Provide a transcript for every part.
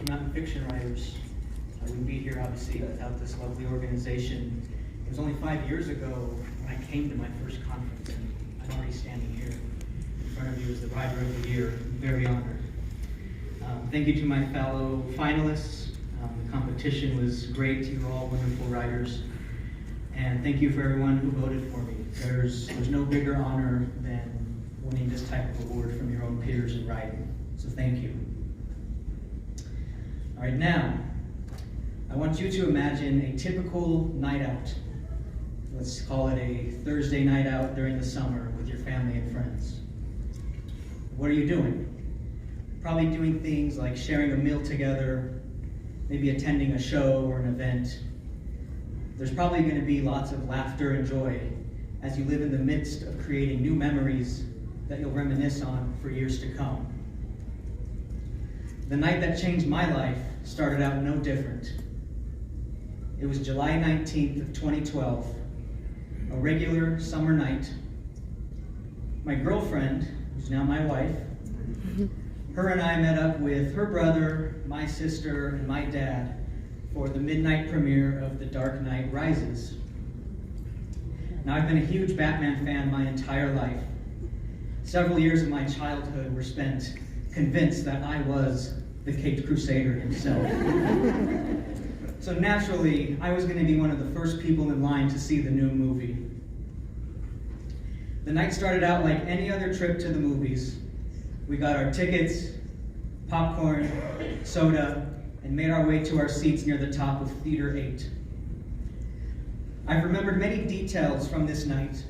Mountain Fiction Writers. I wouldn't be here, obviously, without this lovely organization. It was only 5 years ago when I came to my first conference, and I'm already standing here in front of you as the Writer of the Year. I'm very honored. Thank you to my fellow finalists. The competition was great. You were all wonderful writers. And thank you for everyone who voted for me. There's no bigger honor than winning this type of award from your own peers in writing. So thank you. All right, now, I want you to imagine a typical night out. Let's call it a Thursday night out during the summer with your family and friends. What are you doing? Probably doing things like sharing a meal together, maybe attending a show or an event. There's probably going to be lots of laughter and joy as you live in the midst of creating new memories that you'll reminisce on for years to come. The night that changed my life started out no different. It was July 19th of 2012, a regular summer night. My girlfriend, who's now my wife, her and I met up with her brother, my sister, and my dad for the midnight premiere of The Dark Knight Rises. Now, I've been a huge Batman fan my entire life. Several years of my childhood were spent convinced that I was the Caped Crusader himself. So naturally, I was going to be one of the first people in line to see the new movie. The night started out like any other trip to the movies. We got our tickets, popcorn, soda, and made our way to our seats near the top of Theater 8. I've remembered many details from this night,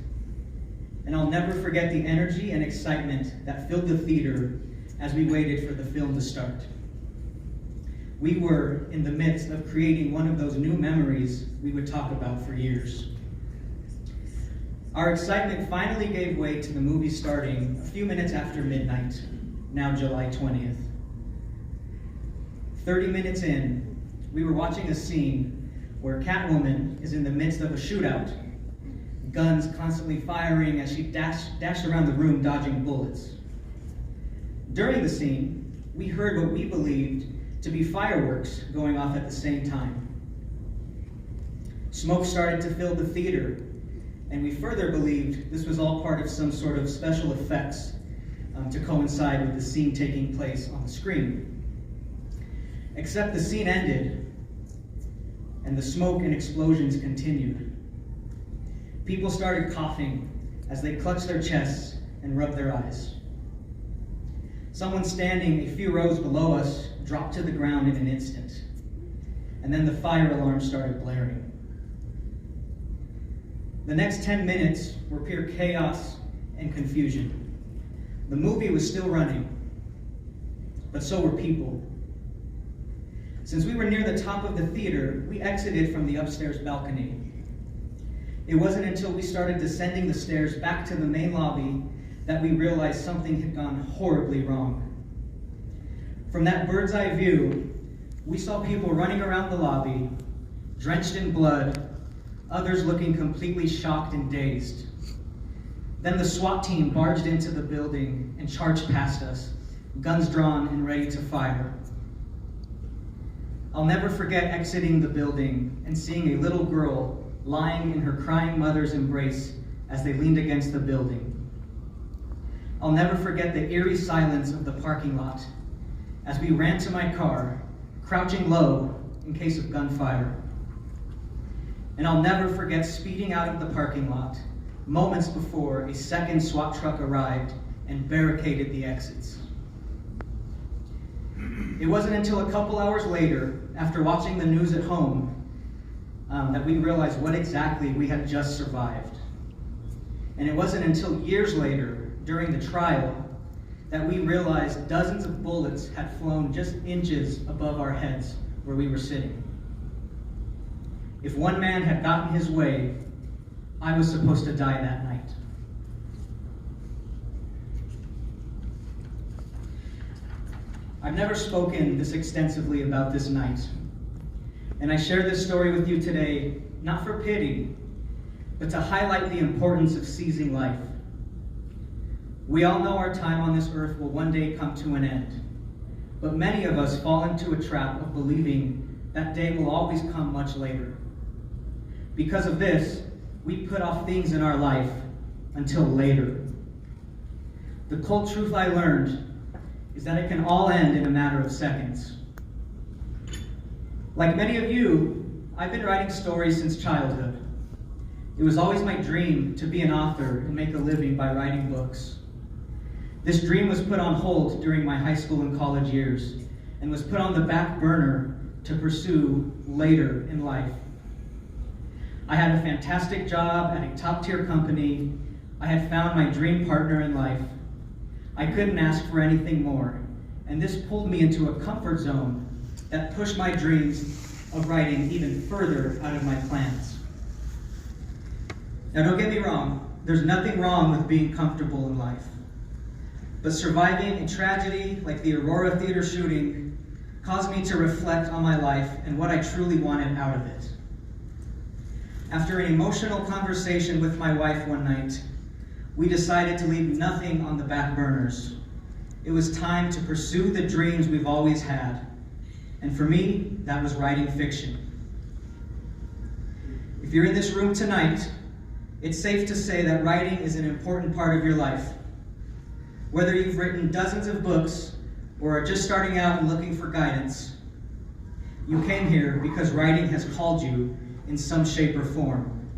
and I'll never forget the energy and excitement that filled the theater as we waited for the film to start. We were in the midst of creating one of those new memories we would talk about for years. Our excitement finally gave way to the movie starting a few minutes after midnight, now July 20th. 30 minutes in, we were watching a scene where Catwoman is in the midst of a shootout, guns constantly firing as she dashed around the room dodging bullets. During the scene, we heard what we believed to be fireworks going off at the same time. Smoke started to fill the theater, and we further believed this was all part of some sort of special effects to coincide with the scene taking place on the screen. Except the scene ended, and the smoke and explosions continued. People started coughing as they clutched their chests and rubbed their eyes. Someone standing a few rows below us dropped to the ground in an instant, and then the fire alarm started blaring. The next 10 minutes were pure chaos and confusion. The movie was still running, but so were people. Since we were near the top of the theater, we exited from the upstairs balcony. It wasn't until we started descending the stairs back to the main lobby that we realized something had gone horribly wrong. From that bird's eye view, we saw people running around the lobby, drenched in blood, others looking completely shocked and dazed. Then the SWAT team barged into the building and charged past us, guns drawn and ready to fire. I'll never forget exiting the building and seeing a little girl lying in her crying mother's embrace as they leaned against the building. I'll never forget the eerie silence of the parking lot as we ran to my car, crouching low in case of gunfire. And I'll never forget speeding out of the parking lot moments before a second SWAT truck arrived and barricaded the exits. It wasn't until a couple hours later, after watching the news at home, that we realized what exactly we had just survived. And it wasn't until years later, during the trial, that we realized dozens of bullets had flown just inches above our heads where we were sitting. If one man had gotten his way, I was supposed to die that night. I've never spoken this extensively about this night, and I share this story with you today, not for pity, but to highlight the importance of seizing life. We all know our time on this earth will one day come to an end. but many of us fall into a trap of believing that day will always come much later. Because of this, we put off things in our life until later. The cold truth I learned is that it can all end in a matter of seconds. Like many of you, I've been writing stories since childhood. It was always my dream to be an author and make a living by writing books. This dream was put on hold during my high school and college years and was put on the back burner to pursue later in life. I had a fantastic job at a top-tier company. I had found my dream partner in life. I couldn't ask for anything more, and this pulled me into a comfort zone that pushed my dreams of writing even further out of my plans. Now don't get me wrong, there's nothing wrong with being comfortable in life. But surviving a tragedy like the Aurora Theater shooting caused me to reflect on my life and what I truly wanted out of it. After an emotional conversation with my wife one night, we decided to leave nothing on the back burners. It was time to pursue the dreams we've always had. And for me, that was writing fiction. If you're in this room tonight, it's safe to say that writing is an important part of your life. Whether you've written dozens of books or are just starting out and looking for guidance, you came here because writing has called you in some shape or form.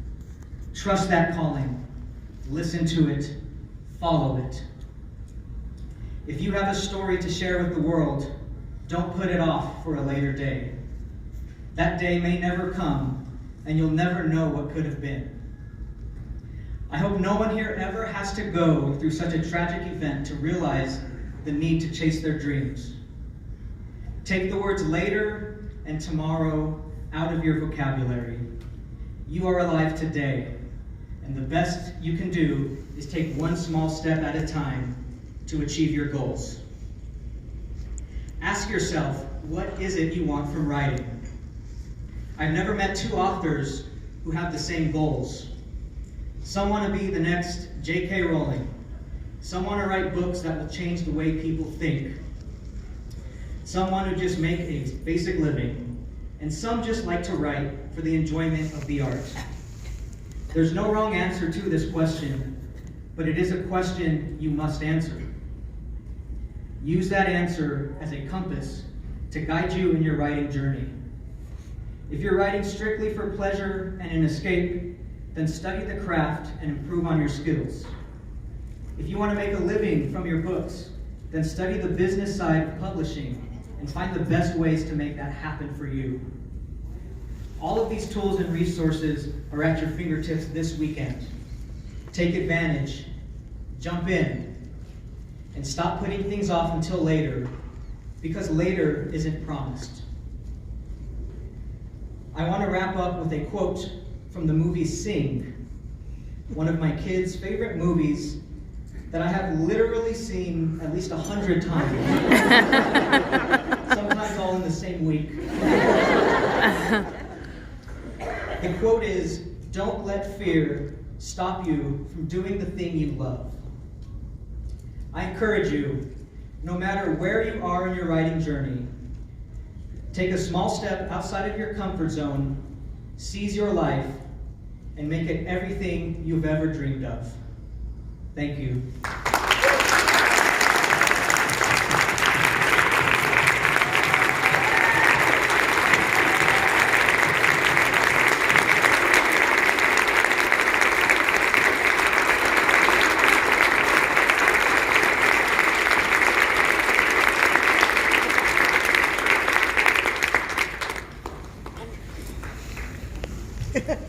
Trust that calling. Listen to it. Follow it. If you have a story to share with the world, don't put it off for a later day. That day may never come, and you'll never know what could have been. I hope no one here ever has to go through such a tragic event to realize the need to chase their dreams. Take the words later and tomorrow out of your vocabulary. You are alive today, and the best you can do is take one small step at a time to achieve your goals. Ask yourself, what is it you want from writing? I've never met two authors who have the same goals. Some want to be the next J.K. Rowling. Some want to write books that will change the way people think. Some want to just make a basic living. And some just like to write for the enjoyment of the art. There's no wrong answer to this question, but it is a question you must answer. Use that answer as a compass to guide you in your writing journey. If you're writing strictly for pleasure and an escape, then study the craft and improve on your skills. If you want to make a living from your books, then study the business side of publishing and find the best ways to make that happen for you. All of these tools and resources are at your fingertips this weekend. Take advantage, jump in, and stop putting things off until later, because later isn't promised. I want to wrap up with a quote from the movie Sing, one of my kids' favorite movies that I have literally seen at least 100 times. Sometimes all in the same week. The quote is, "Don't let fear stop you from doing the thing you love." I encourage you, no matter where you are in your writing journey, take a small step outside of your comfort zone, seize your life, and make it everything you've ever dreamed of. Thank you. Ha ha.